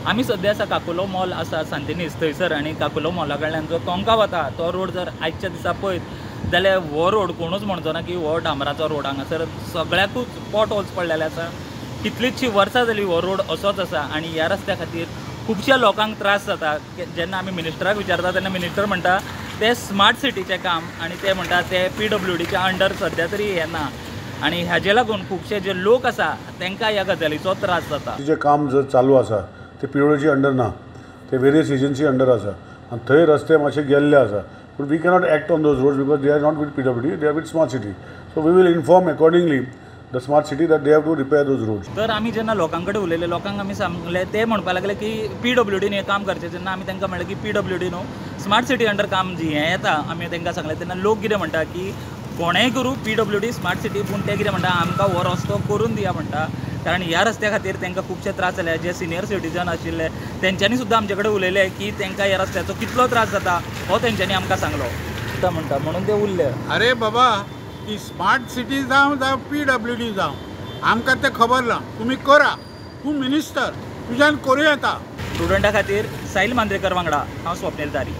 आमी सध्या आसा काकोलो मॉल आसा सांतिनेज थंयसर, आनी काकोलो मॉला कडल्यान जो टोंका वता तो रोड जर आयच्या दिसा पळयत जाल्यार हो रोड कोणूच म्हणचो ना की हो डांबराचो रोड. हांगासर सगळ्याकूच पॉट होल्स पडलेले आसा. कितलींशीं वर्सां जालीं हो रोड असोच आसा आनी ह्या रस्त्या खातीर खुबश्या लोकांक त्रास जाता. जेन्ना आमी मिनिस्टराक विचारता तेन्ना मिनिस्टर म्हणटा ते स्मार्ट सिटीचें काम आनी ते म्हणटा ते PWDच्या अंडर सद्या तरी हें ना, आनी हाजे लागून खुबशे जे लोक आसा तांकां ह्या गजालीचो त्रास जाता. जे काम जर चालू आसा ते PWD अंडर ना, ते वेरियस एजन्सी अंडर आसा आनी थंय रस्ते मातशे गेल्ले आसा. पूण we cannot act on those roads because they are not with PWD, they are with smart city. So we will inform accordingly the smart city that they have to repair those roads. तर आमी जेन्ना लोकां कडेन उलयले, लोकांक आमी सांगले, ते म्हणपाक लागले की PWDन हें काम करचें. जेन्ना आमी तांकां म्हणलें की PWD न्हू, स्मार्ट सिटी अंडर काम जी हें येता, आमी तांकां सांगलें तेन्ना लोक कितें म्हणटा की कोणेंय करूं PWD स्मार्ट सिटी, पूण ते कितें म्हणटा आमकां हो रस्तो करून दिया म्हणटा. कारण ह्या रस्त्या खातीर तांकां खुबशे त्रास जाले. जे सिनियर सिटीजन आशिल्ले तेंच्यांनी सुद्दां आमचे कडेन उलयले की तांकां ह्या रस्त्याचो कितलो त्रास जाता हो तेंच्यांनी आमकां सांगलो. म्हणटा म्हणून ते उरले. अरे बाबा, की स्मार्ट सिटी जावं PWD जावं आमकां तें खबर ना. तुमी करा, तूं मिनिस्टर, तुज्यान करूं येता. स्टुडंटा खातीर साहिल मांद्रेकर वांगडा हांव स्वप्नील तारी.